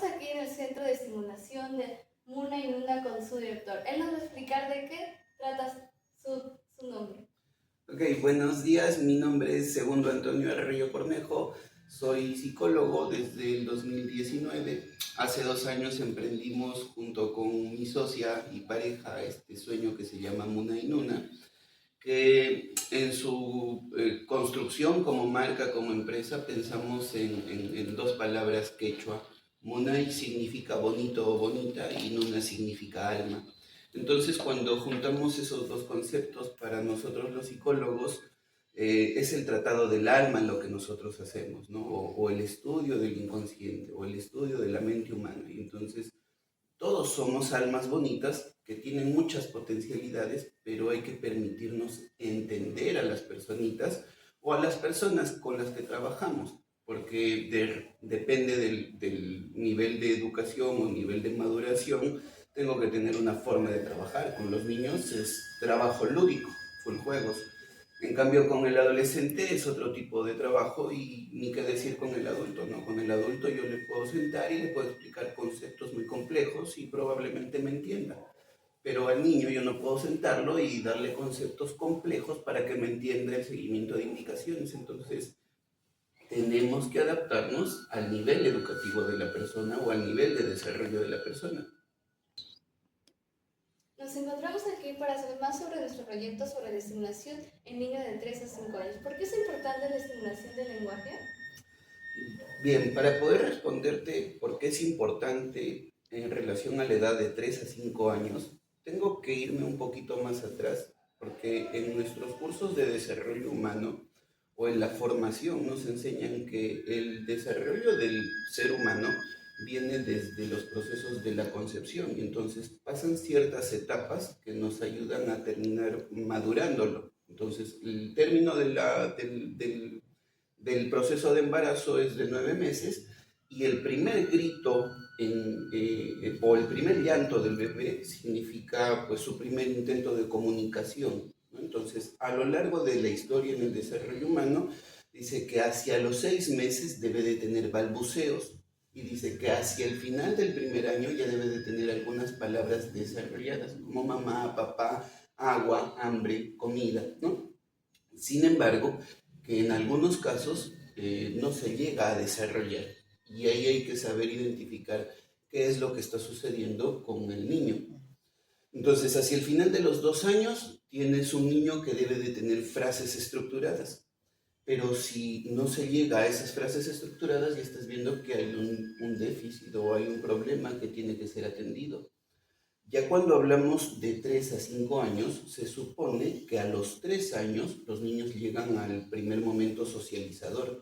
aquí en el Centro de Estimulación de Muna y Nuna con su director. Él nos va a explicar de qué trata su nombre. Ok, buenos días. Mi nombre es Segundo Antonio Arroyo Cornejo. Soy psicólogo desde el 2019. Hace 2 años emprendimos junto con mi socia y pareja este sueño que se llama Muna y Nuna, que en su construcción como marca, como empresa, pensamos en dos palabras quechua. Munay significa bonito o bonita y Nuna significa alma. Entonces, cuando juntamos esos dos conceptos, para nosotros los psicólogos, es el tratado del alma lo que nosotros hacemos, ¿no? O el estudio del inconsciente, o el estudio de la mente humana. Y entonces, todos somos almas bonitas que tienen muchas potencialidades, pero hay que permitirnos entender a las personitas o a las personas con las que trabajamos, porque depende del nivel de educación o nivel de maduración. Tengo que tener una forma de trabajar. Con los niños es trabajo lúdico, full juegos. En cambio, con el adolescente es otro tipo de trabajo y ni qué decir con el adulto, ¿no? Con el adulto yo le puedo sentar y le puedo explicar conceptos muy complejos y probablemente me entienda. Pero al niño yo no puedo sentarlo y darle conceptos complejos para que me entienda el seguimiento de indicaciones. Entonces, tenemos que adaptarnos al nivel educativo de la persona o al nivel de desarrollo de la persona. Nos encontramos aquí para saber más sobre nuestro proyecto sobre la estimulación en niños de 3 a 5 años. ¿Por qué es importante la estimulación del lenguaje? Bien, para poder responderte por qué es importante en relación a la edad de 3 a 5 años, tengo que irme un poquito más atrás, porque en nuestros cursos de desarrollo humano o en la formación nos enseñan que el desarrollo del ser humano viene desde los procesos de la concepción y entonces pasan ciertas etapas que nos ayudan a terminar madurándolo. Entonces, el término del proceso de embarazo es de 9 meses y el primer grito o el primer llanto del bebé significa pues su primer intento de comunicación, ¿no? Entonces, a lo largo de la historia en el desarrollo humano, dice que hacia los 6 meses debe de tener balbuceos y dice que hacia el final del primer año ya debe de tener algunas palabras desarrolladas como mamá, papá, agua, hambre, comida, ¿no? Sin embargo, que en algunos casos no se llega a desarrollar y ahí hay que saber identificar qué es lo que está sucediendo con el niño. Entonces, hacia el final de los 2 años, tienes un niño que debe de tener frases estructuradas, pero si no se llega a esas frases estructuradas, ya estás viendo que hay un déficit o hay un problema que tiene que ser atendido. Ya cuando hablamos de 3 a 5 años, se supone que a los 3 años los niños llegan al primer momento socializador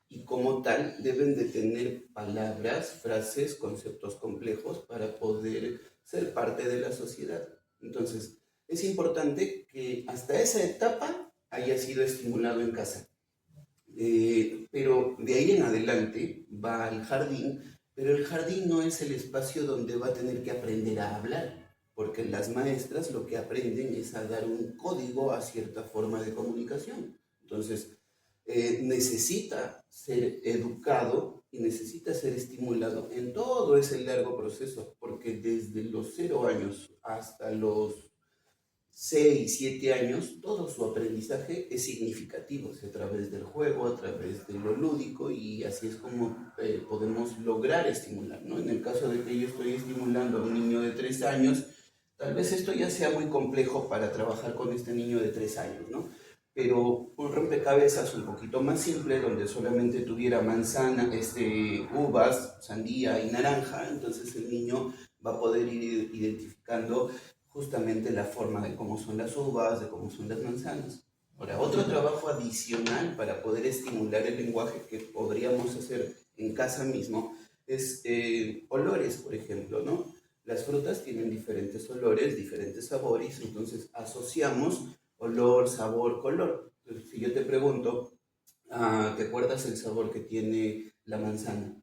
y como tal deben de tener palabras, frases, conceptos complejos para poder ser parte de la sociedad. Entonces, es importante que hasta esa etapa haya sido estimulado en casa. Pero de ahí en adelante va al jardín, pero el jardín no es el espacio donde va a tener que aprender a hablar, porque las maestras lo que aprenden es a dar un código a cierta forma de comunicación. Entonces, necesita ser educado y necesita ser estimulado en todo ese largo proceso, porque desde los 0 años hasta los 6, 7 años, todo su aprendizaje es significativo, es a través del juego, a través de lo lúdico y así es como podemos lograr estimular, ¿no? En el caso de que yo estoy estimulando a un niño de 3 años, tal vez esto ya sea muy complejo para trabajar con este niño de 3 años, ¿no? Pero un rompecabezas un poquito más simple, donde solamente tuviera manzana, uvas, sandía y naranja, entonces el niño va a poder ir identificando justamente la forma de cómo son las uvas, de cómo son las manzanas. Ahora, otro trabajo adicional para poder estimular el lenguaje que podríamos hacer en casa mismo es olores, por ejemplo, ¿no? Las frutas tienen diferentes olores, diferentes sabores, entonces asociamos olor, sabor, color. Entonces, si yo te pregunto, ¿te acuerdas el sabor que tiene la manzana?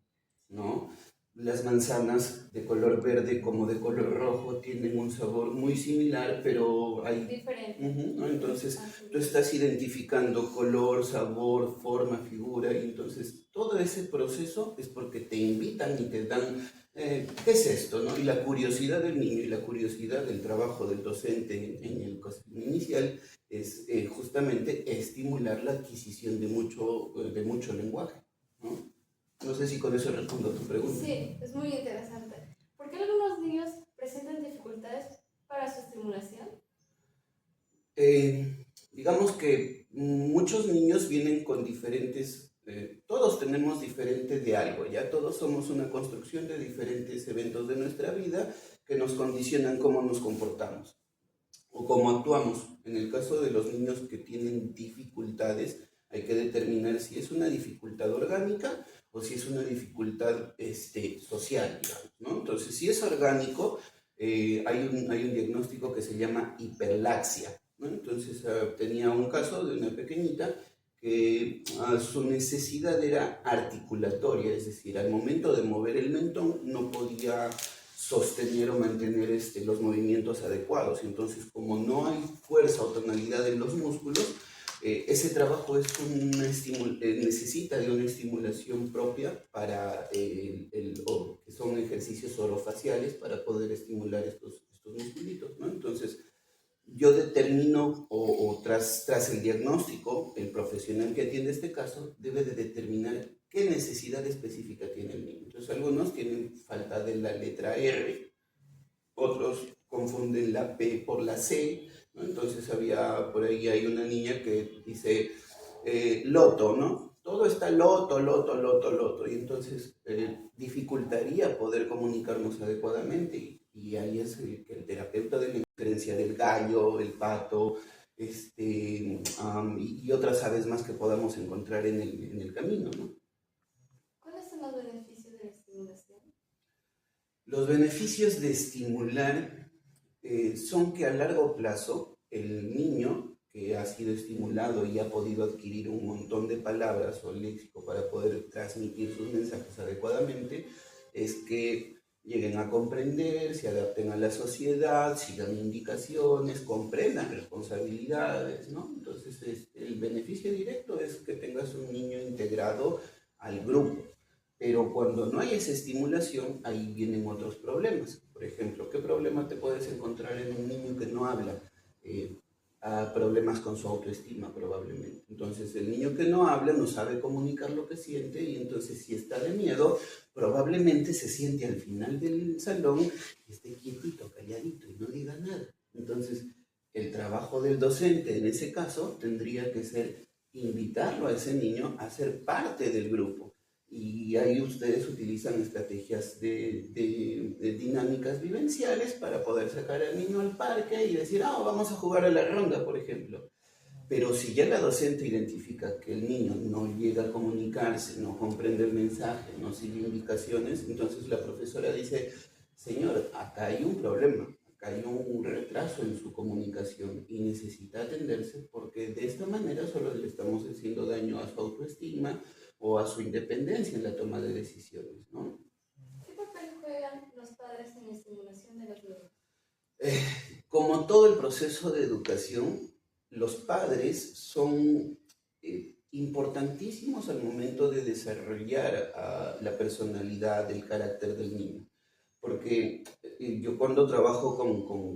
¿No? Las manzanas de color verde como de color rojo tienen un sabor muy similar, pero hay... Diferente. ¿no? Entonces tú estás identificando color, sabor, forma, figura, y entonces todo ese proceso es porque te invitan y te dan, ¿qué es esto? ¿No? Y la curiosidad del niño y la curiosidad del trabajo del docente en el contexto inicial es justamente estimular la adquisición de mucho lenguaje, ¿no? No sé si con eso respondo a tu pregunta. Sí, es muy interesante. ¿Por qué algunos niños presentan dificultades para su estimulación? Digamos que muchos niños vienen con diferentes, todos tenemos diferente de algo, ya todos somos una construcción de diferentes eventos de nuestra vida que nos condicionan cómo nos comportamos o cómo actuamos. En el caso de los niños que tienen dificultades, hay que determinar si es una dificultad orgánica o si es una dificultad social, digamos, ¿no? Entonces, si es orgánico, hay un diagnóstico que se llama hiperlaxia, ¿no? Entonces, tenía un caso de una pequeñita que su necesidad era articulatoria, es decir, al momento de mover el mentón no podía sostener o mantener los movimientos adecuados. Entonces, como no hay fuerza o tonalidad en los músculos, ese trabajo es necesita de una estimulación propia para que son ejercicios orofaciales para poder estimular estos musculitos, ¿no? Entonces, yo determino tras el diagnóstico, el profesional que atiende este caso debe de determinar qué necesidad específica tiene el niño. Entonces, algunos tienen falta de la letra R, otros confunden la P por la C, ¿no? Entonces por ahí hay una niña que dice loto, ¿no? Todo está loto, loto, loto, loto, y entonces dificultaría poder comunicarnos adecuadamente, y ahí es que el terapeuta de la diferencia del gallo, el pato, y otras aves más que podamos encontrar en el camino, ¿no? ¿Cuáles son los beneficios de la estimulación? Los beneficios de estimular son que a largo plazo el niño que ha sido estimulado y ha podido adquirir un montón de palabras o léxico para poder transmitir sus mensajes adecuadamente, es que lleguen a comprender, se adapten a la sociedad, sigan indicaciones, comprendan responsabilidades, ¿no? Entonces, el beneficio directo es que tengas un niño integrado al grupo. Pero cuando no hay esa estimulación, ahí vienen otros problemas. Por ejemplo, ¿qué problema te puedes encontrar en un niño que no habla? Problemas con su autoestima, probablemente. Entonces, el niño que no habla no sabe comunicar lo que siente, y entonces, si está de miedo, probablemente se siente al final del salón y esté quietito, calladito y no diga nada. Entonces, el trabajo del docente en ese caso tendría que ser invitarlo a ese niño a ser parte del grupo. Y ahí ustedes utilizan estrategias de dinámicas vivenciales para poder sacar al niño al parque y decir, vamos a jugar a la ronda, por ejemplo. Pero si ya la docente identifica que el niño no llega a comunicarse, no comprende el mensaje, no sigue indicaciones, entonces la profesora dice, señor, acá hay un problema, acá hay un retraso en su comunicación y necesita atenderse, porque de esta manera solo le estamos haciendo daño a su autoestima o a su independencia en la toma de decisiones, ¿no? ¿Qué papel juegan los padres en la estimulación de los niños? Como todo el proceso de educación, los padres son importantísimos al momento de desarrollar la personalidad, el carácter del niño. Porque yo cuando trabajo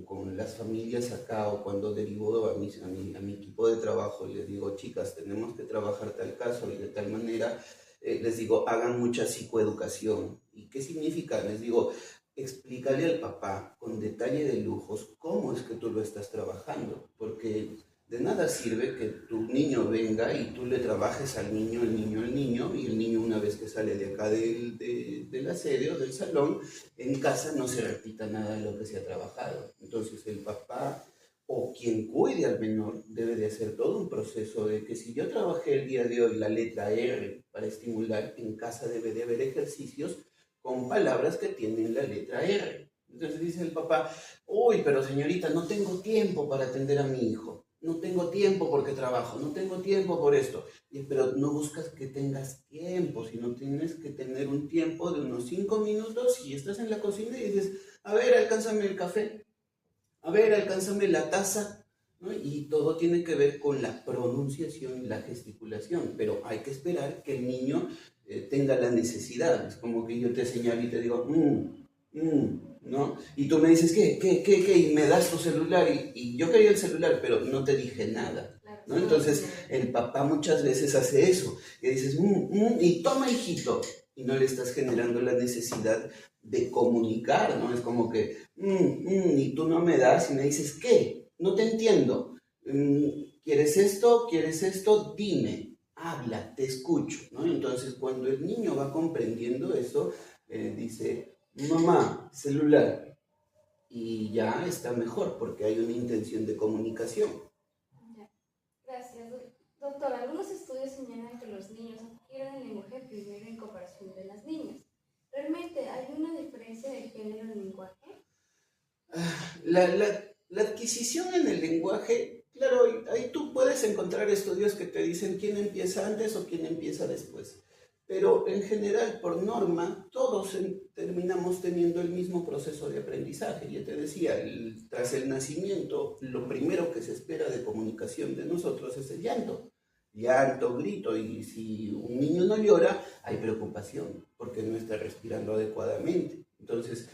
con las familias acá, o cuando derivo a mi equipo de trabajo y les digo, chicas, tenemos que trabajar tal caso y de tal manera, les digo, hagan mucha psicoeducación. ¿Y qué significa? Les digo, explícale al papá con detalle de lujos cómo es que tú lo estás trabajando, porque de nada sirve que tu niño venga y tú le trabajes al niño, y el niño, una vez que sale de acá de la sede o del salón, en casa no se repita nada de lo que se ha trabajado. Entonces el papá o quien cuide al menor debe de hacer todo un proceso de que si yo trabajé el día de hoy la letra R para estimular, en casa debe de haber ejercicios con palabras que tienen la letra R. Entonces dice el papá, uy, pero señorita, no tengo tiempo para atender a mi hijo. No tengo tiempo porque trabajo, no tengo tiempo por esto. Pero no buscas que tengas tiempo, sino tienes que tener un tiempo de unos 5 minutos y estás en la cocina y dices, a ver, alcánzame el café, a ver, alcánzame la taza, ¿no? Y todo tiene que ver con la pronunciación y la gesticulación, pero hay que esperar que el niño tenga la necesidad. Es como que yo te señalo y te digo, ¿no? Y tú me dices, ¿qué? Y me das tu celular y yo quería el celular, pero no te dije nada, ¿no? Entonces, el papá muchas veces hace eso, que dices, y toma, hijito, y no le estás generando la necesidad de comunicar, ¿no? Es como que, y tú no me das y me dices, ¿qué? No te entiendo. ¿Quieres esto? ¿Quieres esto? Dime, habla, te escucho, ¿no? Entonces, cuando el niño va comprendiendo eso, dice, mamá, celular, y ya está mejor porque hay una intención de comunicación. Ya. Gracias, doctor. Algunos estudios señalan que los niños adquieren el lenguaje primero en comparación de las niñas. ¿Realmente hay una diferencia de género en el lenguaje? La adquisición en el lenguaje, claro, ahí tú puedes encontrar estudios que te dicen quién empieza antes o quién empieza después. Pero en general, por norma, todos terminamos teniendo el mismo proceso de aprendizaje. Ya te decía, tras el nacimiento, lo primero que se espera de comunicación de nosotros es el llanto. Llanto, grito, y si un niño no llora, hay preocupación porque no está respirando adecuadamente. Entonces,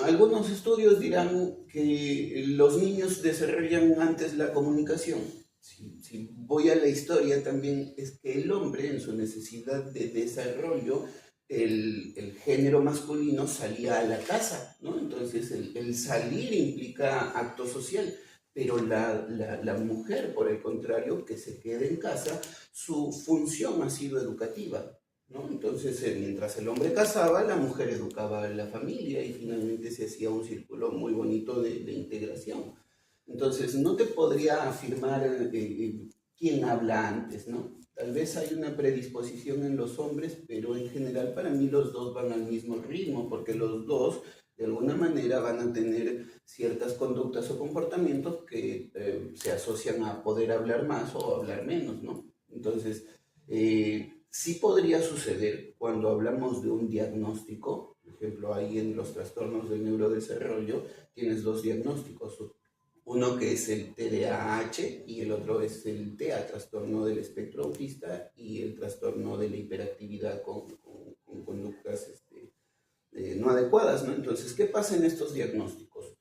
algunos estudios dirán que los niños desarrollan antes la comunicación. Si voy a la historia también es que el hombre en su necesidad de desarrollo, el género masculino salía a la casa, ¿no? Entonces el salir implica acto social, pero la mujer, por el contrario, que se queda en casa, su función ha sido educativa, ¿no? Entonces, mientras el hombre casaba, la mujer educaba a la familia y finalmente se hacía un círculo muy bonito de integración. Entonces, no te podría afirmar quién habla antes, ¿no? Tal vez hay una predisposición en los hombres, pero en general para mí los dos van al mismo ritmo, porque los dos de alguna manera van a tener ciertas conductas o comportamientos que se asocian a poder hablar más o hablar menos, ¿no? Entonces, sí podría suceder cuando hablamos de un diagnóstico. Por ejemplo, ahí en los trastornos del neurodesarrollo tienes dos diagnósticos. Uno que es el TDAH y el otro es el TEA, trastorno del espectro autista, y el trastorno de la hiperactividad con conductas no adecuadas, ¿no? Entonces, ¿qué pasa en estos diagnósticos?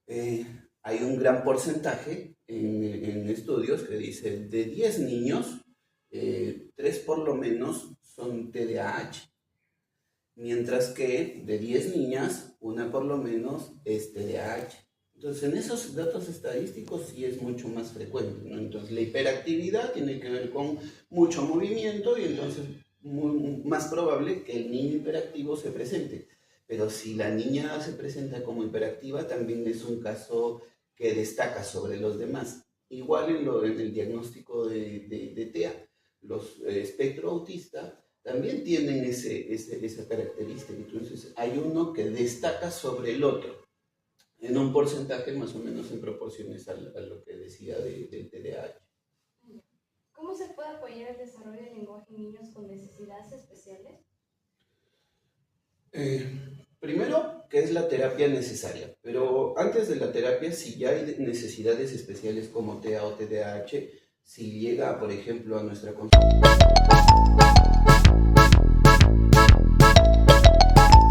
Hay un gran porcentaje en estudios que dice de 10 niños, 3 por lo menos son TDAH, mientras que de 10 niñas, una por lo menos es TDAH. Entonces, en esos datos estadísticos sí es mucho más frecuente, ¿no? Entonces, la hiperactividad tiene que ver con mucho movimiento y entonces más probable que el niño hiperactivo se presente. Pero si la niña se presenta como hiperactiva, también es un caso que destaca sobre los demás. Igual en el diagnóstico de TEA, los espectro autista también tienen esa característica. Entonces, hay uno que destaca sobre el otro, en un porcentaje más o menos en proporciones a lo que decía del TDAH. ¿Cómo se puede apoyar el desarrollo del lenguaje en niños con necesidades especiales? Primero, que es la terapia necesaria, pero antes de la terapia, si ya hay necesidades especiales como TEA o TDAH, si llega, por ejemplo, a nuestra consulta